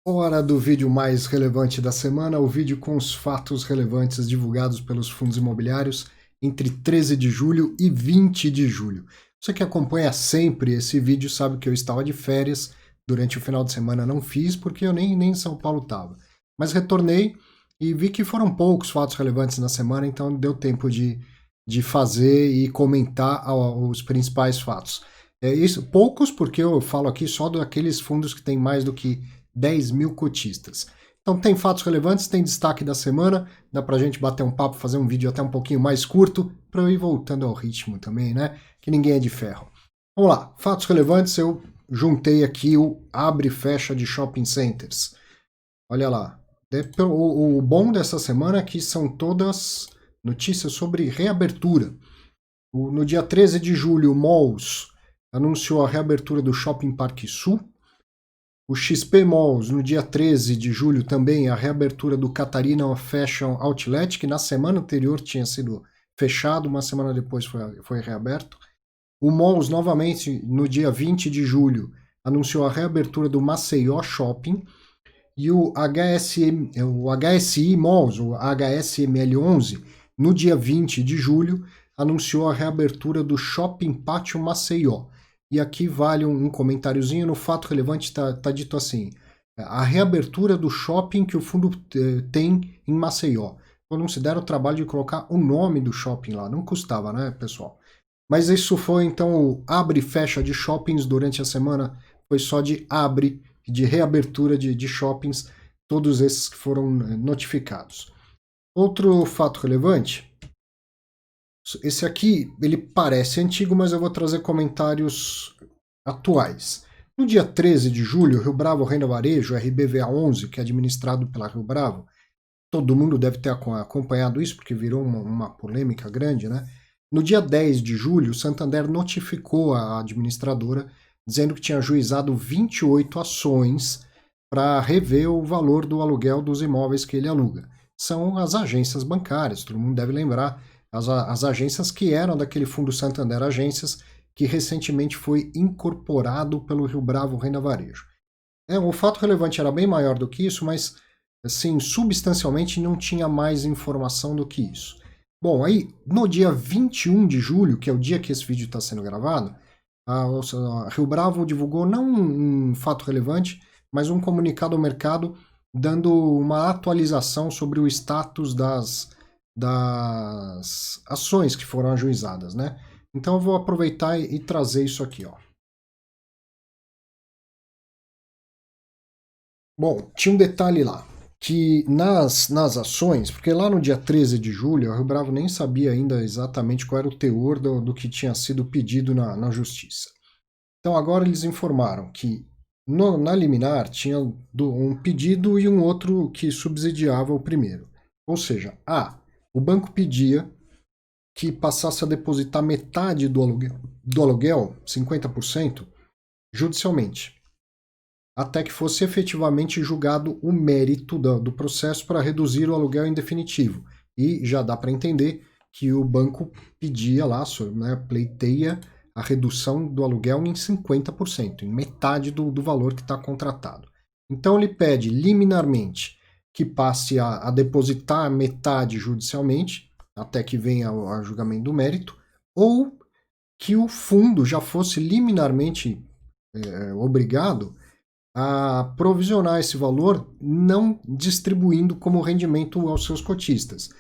Hora do vídeo mais relevante da semana, o vídeo com os fatos relevantes divulgados pelos fundos imobiliários entre 13 de julho e 20 de julho. Você que acompanha sempre esse vídeo sabe que eu estava de férias, durante o final de semana não fiz porque eu nem em São Paulo estava. Mas retornei e vi que foram poucos fatos relevantes na semana, então deu tempo de fazer e comentar os principais fatos. Isso, poucos porque eu falo aqui só daqueles fundos que têm mais do que 10 mil cotistas. Então tem fatos relevantes, tem destaque da semana, dá pra gente bater um papo, fazer um vídeo até um pouquinho mais curto, pra eu ir voltando ao ritmo também, né? Que ninguém é de ferro. Vamos lá, fatos relevantes, eu juntei aqui o abre e fecha de shopping centers. Olha lá. O bom dessa semana é que são todas notícias sobre reabertura. No dia 13 de julho, o Malls anunciou a reabertura do Shopping Parque Sul. O XP Malls, no dia 13 de julho, também a reabertura do Catarina Fashion Outlet, que na semana anterior tinha sido fechado, uma semana depois foi reaberto. O Malls, novamente, no dia 20 de julho, anunciou a reabertura do Maceió Shopping. E o HSI Malls, o HSML11, no dia 20 de julho, anunciou a reabertura do Shopping Pátio Maceió. E aqui vale um comentáriozinho, no fato relevante está dito assim, a reabertura do shopping que o fundo tem em Maceió. Então não se deram o trabalho de colocar o nome do shopping lá, não custava, né, pessoal? Mas isso foi então o abre e fecha de shoppings durante a semana, foi só de abre, de reabertura de shoppings, todos esses que foram notificados. Outro fato relevante, esse aqui ele parece antigo, mas eu vou trazer comentários atuais. No dia 13 de julho, Rio Bravo Renda Varejo, RBVA11, que é administrado pela Rio Bravo, todo mundo deve ter acompanhado isso, porque virou uma polêmica grande, né? No dia 10 de julho, o Santander notificou a administradora, dizendo que tinha ajuizado 28 ações para rever o valor do aluguel dos imóveis que ele aluga. São as agências bancárias, todo mundo deve lembrar, as agências que eram daquele fundo Santander Agências, que recentemente foi incorporado pelo Rio Bravo Renda Varejo. O fato relevante era bem maior do que isso, mas assim, substancialmente não tinha mais informação do que isso. Bom, aí no dia 21 de julho, que é o dia que esse vídeo está sendo gravado, a Rio Bravo divulgou não um fato relevante, mas um comunicado ao mercado dando uma atualização sobre o status das ações que foram ajuizadas, né? Então eu vou aproveitar e trazer isso aqui, ó. Bom, tinha um detalhe lá, que nas ações, porque lá no dia 13 de julho, a Rio Bravo nem sabia ainda exatamente qual era o teor do que tinha sido pedido na justiça. Então agora eles informaram que na liminar tinha um pedido e um outro que subsidiava o primeiro. Ou seja, o banco pedia que passasse a depositar metade do aluguel 50%, judicialmente, até que fosse efetivamente julgado o mérito do processo para reduzir o aluguel em definitivo. E já dá para entender que o banco pedia lá, né, pleiteia a redução do aluguel em 50%, em metade do valor que está contratado. Então ele pede liminarmente que passe a depositar metade judicialmente, até que venha o julgamento do mérito, ou que o fundo já fosse liminarmente obrigado a provisionar esse valor, não distribuindo como rendimento aos seus cotistas.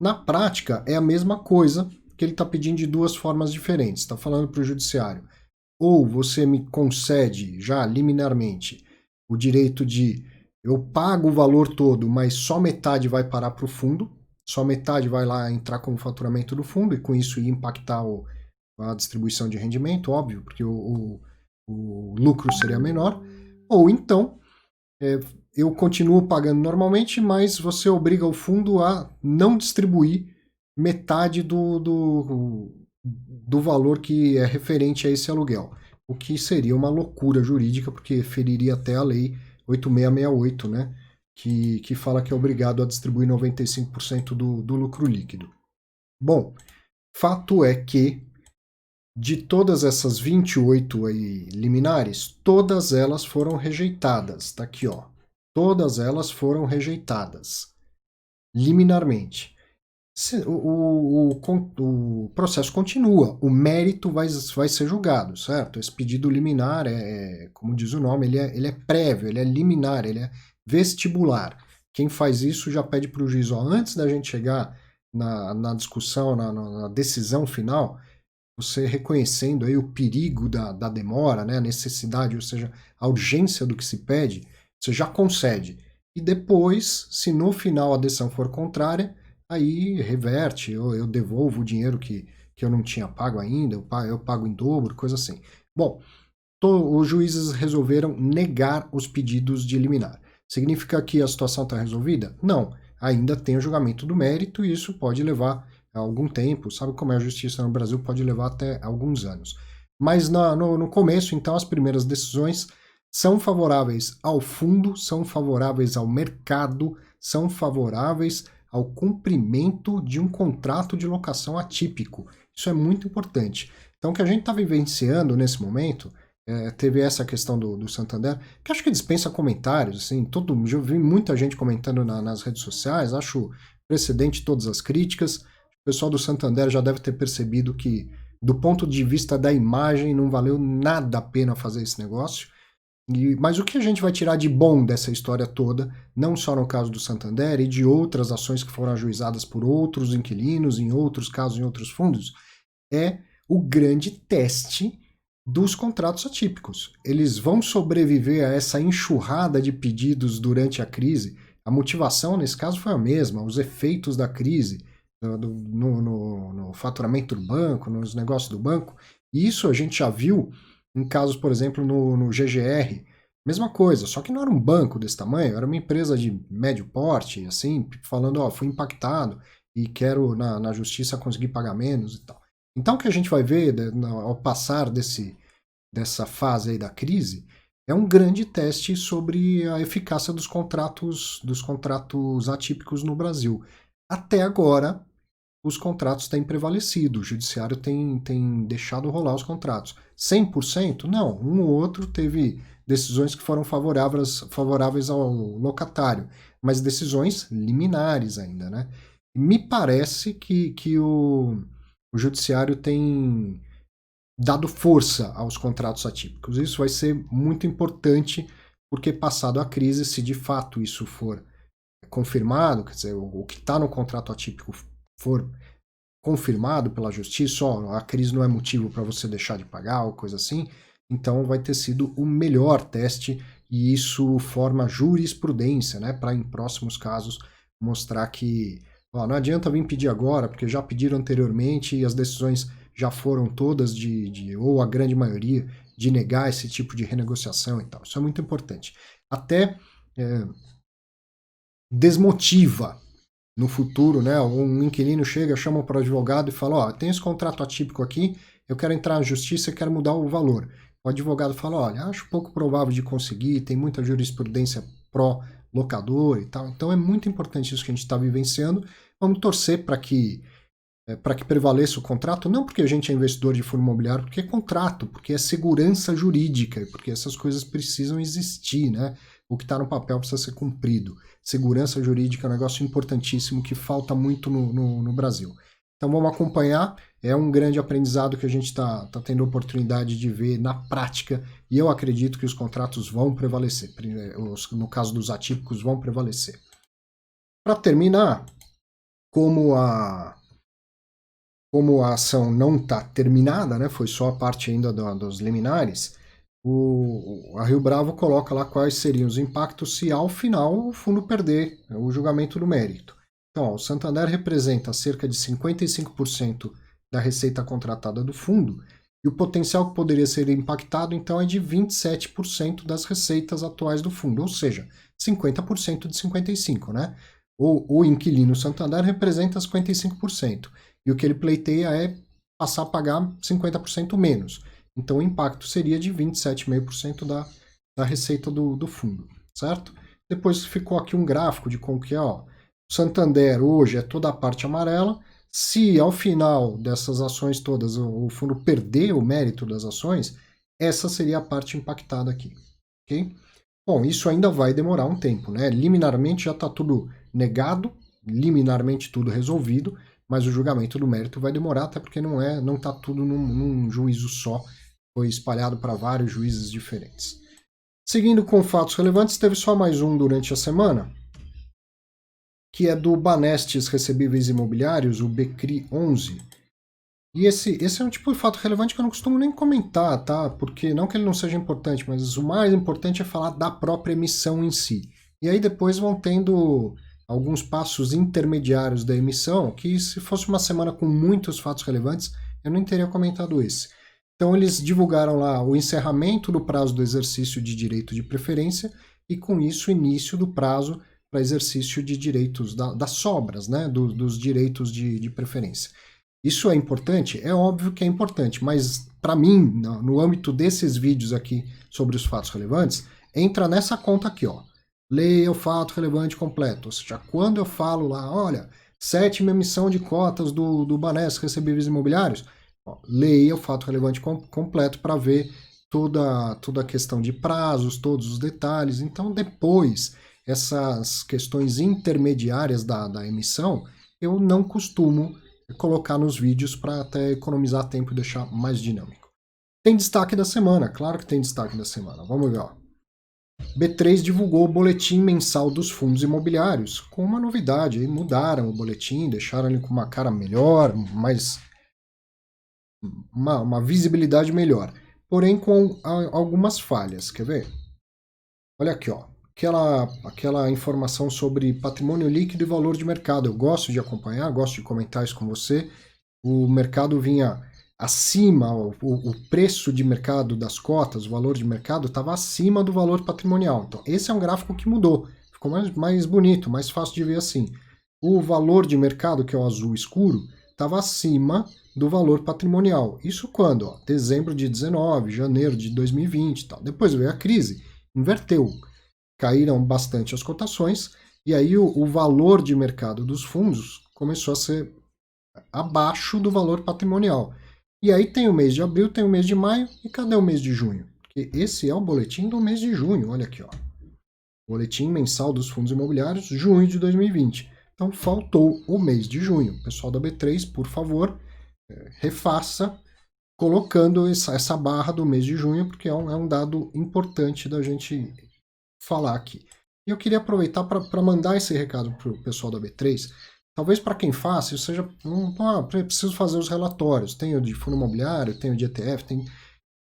Na prática, é a mesma coisa que ele está pedindo de duas formas diferentes. Está falando para o judiciário, ou você me concede já liminarmente o direito de eu pago o valor todo, mas só metade vai parar para o fundo, só metade vai lá entrar como faturamento do fundo, e com isso ia impactar a distribuição de rendimento, óbvio, porque o lucro seria menor. Ou então, eu continuo pagando normalmente, mas você obriga o fundo a não distribuir metade do valor que é referente a esse aluguel. O que seria uma loucura jurídica, porque feriria até a lei 8668, né? Que fala que é obrigado a distribuir 95% do lucro líquido. Bom, fato é que de todas essas 28 aí liminares, todas elas foram rejeitadas. Tá aqui, ó. Todas elas foram rejeitadas, liminarmente. O processo continua, o mérito vai ser julgado, certo? Esse pedido liminar, como diz o nome, ele é prévio, ele é liminar, ele é vestibular. Quem faz isso já pede para o juiz, ó, antes da gente chegar na discussão, na decisão final, você reconhecendo aí o perigo da demora, né, a necessidade, ou seja, a urgência do que se pede, você já concede. E depois, se no final a decisão for contrária, aí reverte, eu devolvo o dinheiro que eu não tinha pago ainda, eu pago em dobro, coisa assim. Bom, os juízes resolveram negar os pedidos de liminar. Significa que a situação está resolvida? Não, ainda tem o julgamento do mérito e isso pode levar algum tempo, sabe como é a justiça no Brasil, pode levar até alguns anos. Mas no começo, então, as primeiras decisões são favoráveis ao fundo, são favoráveis ao mercado, são favoráveis ao cumprimento de um contrato de locação atípico. Isso é muito importante. Então, o que a gente está vivenciando nesse momento, teve essa questão do Santander, que acho que dispensa comentários, assim, já vi muita gente comentando nas redes sociais, acho precedente todas as críticas. O pessoal do Santander já deve ter percebido que, do ponto de vista da imagem, não valeu nada a pena fazer esse negócio. Mas o que a gente vai tirar de bom dessa história toda, não só no caso do Santander e de outras ações que foram ajuizadas por outros inquilinos, em outros casos, em outros fundos, é o grande teste dos contratos atípicos. Eles vão sobreviver a essa enxurrada de pedidos durante a crise. A motivação, nesse caso, foi a mesma, os efeitos da crise no faturamento do banco, nos negócios do banco. E isso a gente já viu em casos, por exemplo, no GGR, mesma coisa, só que não era um banco desse tamanho, era uma empresa de médio porte, assim, falando, ó, fui impactado e quero na justiça conseguir pagar menos e tal. Então o que a gente vai ver ao passar dessa fase aí da crise é um grande teste sobre a eficácia dos contratos atípicos no Brasil. Até agora, os contratos têm prevalecido, o judiciário tem deixado rolar os contratos. 100%? Não, um ou outro teve decisões que foram favoráveis ao locatário, mas decisões liminares ainda, né? Me parece que o judiciário tem dado força aos contratos atípicos. Isso vai ser muito importante, porque passado a crise, se de fato isso for confirmado, quer dizer, o que está no contrato atípico for confirmado pela justiça, ó, a crise não é motivo para você deixar de pagar ou coisa assim, então vai ter sido o melhor teste e isso forma jurisprudência, né, para em próximos casos mostrar que ó, não adianta vir pedir agora, porque já pediram anteriormente e as decisões já foram todas ou a grande maioria, de negar esse tipo de renegociação e tal. Isso é muito importante. Até desmotiva no futuro, né? Um inquilino chega, chama para o advogado e fala, ó, tem esse contrato atípico aqui, eu quero entrar na justiça e quero mudar o valor. O advogado fala, olha, acho pouco provável de conseguir, tem muita jurisprudência pró-locador e tal. Então é muito importante isso que a gente está vivenciando. Vamos torcer para que prevaleça o contrato, não porque a gente é investidor de fundo imobiliário, porque é contrato, porque é segurança jurídica, porque essas coisas precisam existir, né? O que está no papel precisa ser cumprido. Segurança jurídica é um negócio importantíssimo que falta muito no Brasil. Então vamos acompanhar, é um grande aprendizado que a gente está tendo a oportunidade de ver na prática, e eu acredito que os contratos vão prevalecer, no caso dos atípicos vão prevalecer. Para terminar, como a ação não está terminada, né, foi só a parte ainda dos liminares, a Rio Bravo coloca lá quais seriam os impactos se ao final o fundo perder o julgamento do mérito. Então, ó, o Santander representa cerca de 55% da receita contratada do fundo e o potencial que poderia ser impactado então é de 27% das receitas atuais do fundo, ou seja, 50% de 55%, né? O inquilino Santander representa 55%. E o que ele pleiteia é passar a pagar 50% menos. Então o impacto seria de 27,5% da receita do fundo, certo? Depois ficou aqui um gráfico de como que é, ó. O Santander hoje é toda a parte amarela. Se ao final dessas ações todas o fundo perder o mérito das ações, essa seria a parte impactada aqui, ok? Bom, isso ainda vai demorar um tempo, né? Liminarmente já está tudo negado, liminarmente tudo resolvido, mas o julgamento do mérito vai demorar, até porque não está tudo num juízo só, foi espalhado para vários juízes diferentes. Seguindo com fatos relevantes, teve só mais um durante a semana, que é do Banestes Recebíveis Imobiliários, o BCRI 11. E esse é um tipo de fato relevante que eu não costumo nem comentar, tá? Porque não que ele não seja importante, mas o mais importante é falar da própria emissão em si. E aí depois vão tendo alguns passos intermediários da emissão, que se fosse uma semana com muitos fatos relevantes, eu nem teria comentado esse. Então eles divulgaram lá o encerramento do prazo do exercício de direito de preferência e com isso o início do prazo para exercício de direitos, das sobras, né, dos direitos de preferência. Isso é importante? É óbvio que é importante, mas para mim, no âmbito desses vídeos aqui sobre os fatos relevantes, entra nessa conta aqui, ó. Leia o fato relevante completo. Ou seja, quando eu falo lá, olha, 7ª emissão de cotas do Banestes Recebíveis Imobiliários, ó, leia o fato relevante completo para ver toda a questão de prazos, todos os detalhes. Então, depois, essas questões intermediárias da emissão, eu não costumo colocar nos vídeos para até economizar tempo e deixar mais dinâmico. Tem destaque da semana, claro que tem destaque da semana. Vamos ver, ó. B3 divulgou o boletim mensal dos fundos imobiliários com uma novidade. Mudaram o boletim, deixaram ele com uma cara melhor, uma visibilidade melhor. Porém, com algumas falhas. Quer ver? Olha aqui, ó. Aquela informação sobre patrimônio líquido e valor de mercado. Eu gosto de acompanhar, gosto de comentar isso com você. O mercado vinha acima, o preço de mercado das cotas, o valor de mercado estava acima do valor patrimonial. Então, esse é um gráfico que mudou. Ficou mais bonito, mais fácil de ver assim. O valor de mercado, que é o azul escuro, estava acima do valor patrimonial. Isso quando? Ó, dezembro de 19, janeiro de 2020 e tal. Depois veio a crise, inverteu. Caíram bastante as cotações, e aí o valor de mercado dos fundos começou a ser abaixo do valor patrimonial. E aí tem o mês de abril, tem o mês de maio, e cadê o mês de junho? Porque esse é o boletim do mês de junho, olha aqui, ó. Boletim mensal dos fundos imobiliários, junho de 2020. Então faltou o mês de junho. Pessoal da B3, por favor, refaça, colocando essa barra do mês de junho, porque é um dado importante da gente falar aqui. E eu queria aproveitar para mandar esse recado para o pessoal da B3. Talvez para quem faça, isso seja, preciso fazer os relatórios. Tem o de fundo imobiliário, tem o de ETF,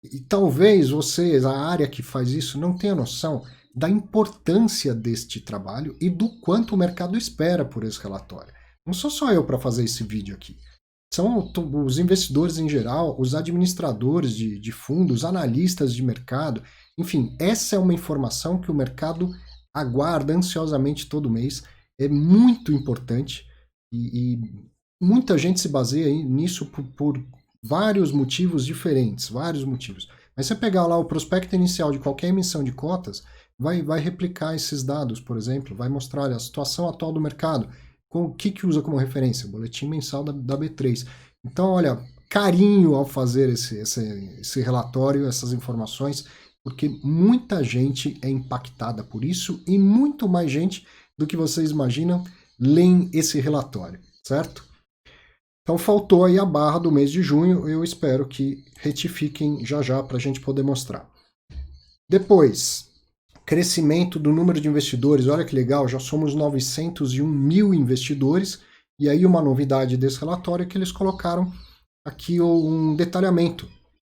e talvez vocês, a área que faz isso, não tenha noção da importância deste trabalho e do quanto o mercado espera por esse relatório. Não sou só eu para fazer esse vídeo aqui. São os investidores em geral, os administradores de fundos, analistas de mercado. Enfim, essa é uma informação que o mercado aguarda ansiosamente todo mês. É muito importante e muita gente se baseia nisso por vários motivos diferentes, vários motivos. Mas se você pegar lá o prospecto inicial de qualquer emissão de cotas, vai replicar esses dados, por exemplo, vai mostrar olha, a situação atual do mercado, com o que usa como referência? O boletim mensal da B3. Então, olha, carinho ao fazer esse relatório, essas informações, porque muita gente é impactada por isso e muito mais gente do que vocês imaginam leem esse relatório, certo? Então faltou aí a barra do mês de junho, eu espero que retifiquem já para a gente poder mostrar. Depois, crescimento do número de investidores, olha que legal, já somos 901 mil investidores, e aí uma novidade desse relatório é que eles colocaram aqui um detalhamento.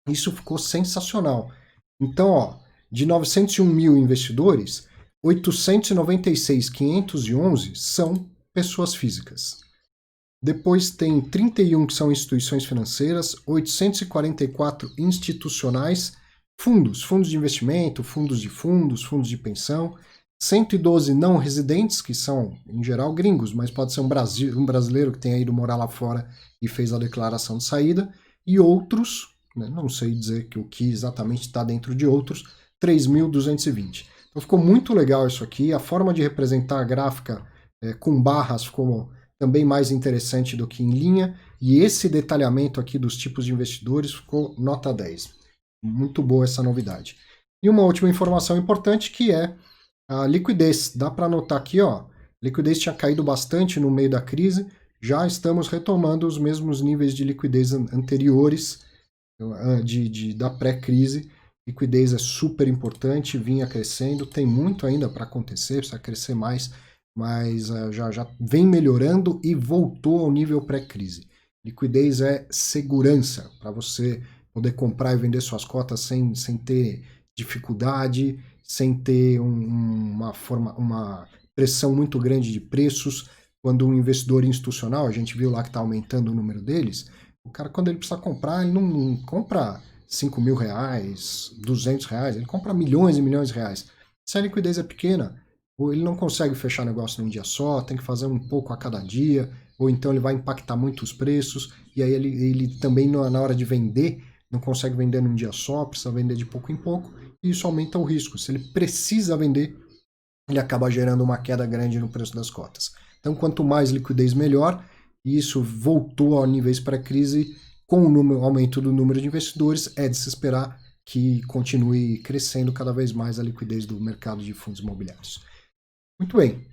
Isso ficou sensacional. Então, ó, de 901 mil investidores, 896.511 são pessoas físicas. Depois tem 31 que são instituições financeiras, 844 institucionais, fundos de investimento, fundos de pensão, 112 não residentes, que são, em geral, gringos, mas pode ser um brasileiro que tenha ido morar lá fora e fez a declaração de saída, e outros, né, não sei dizer o que exatamente está dentro de outros, 3.220. Então ficou muito legal isso aqui, a forma de representar a gráfica com barras ficou também mais interessante do que em linha, e esse detalhamento aqui dos tipos de investidores ficou nota 10. Muito boa essa novidade. E uma última informação importante que é a liquidez. Dá para notar aqui, ó, a liquidez tinha caído bastante no meio da crise, já estamos retomando os mesmos níveis de liquidez anteriores da pré-crise. Liquidez é super importante, vinha crescendo, tem muito ainda para acontecer, precisa crescer mais, mas já vem melhorando e voltou ao nível pré-crise. Liquidez é segurança para você poder comprar e vender suas cotas sem ter dificuldade, sem ter uma pressão muito grande de preços. Quando um investidor institucional, a gente viu lá que está aumentando o número deles, o cara, quando ele precisa comprar, ele não compra 5 mil reais, 200 reais, ele compra milhões e milhões de reais. Se a liquidez é pequena, ou ele não consegue fechar negócio num dia só, tem que fazer um pouco a cada dia, ou então ele vai impactar muito os preços, e aí ele também, na hora de vender, não consegue vender num dia só, precisa vender de pouco em pouco, e isso aumenta o risco. Se ele precisa vender, ele acaba gerando uma queda grande no preço das cotas. Então, quanto mais liquidez, melhor, e isso voltou a níveis pré-crise. Com o aumento do número de investidores, é de se esperar que continue crescendo cada vez mais a liquidez do mercado de fundos imobiliários. Muito bem.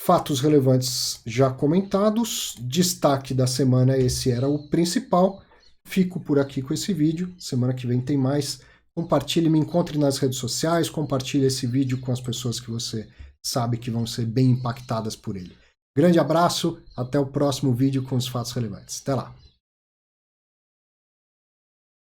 Fatos relevantes já comentados. Destaque da semana, esse era o principal. Fico por aqui com esse vídeo. Semana que vem tem mais. Compartilhe, me encontre nas redes sociais, compartilhe esse vídeo com as pessoas que você sabe que vão ser bem impactadas por ele. Grande abraço, até o próximo vídeo com os fatos relevantes. Até lá!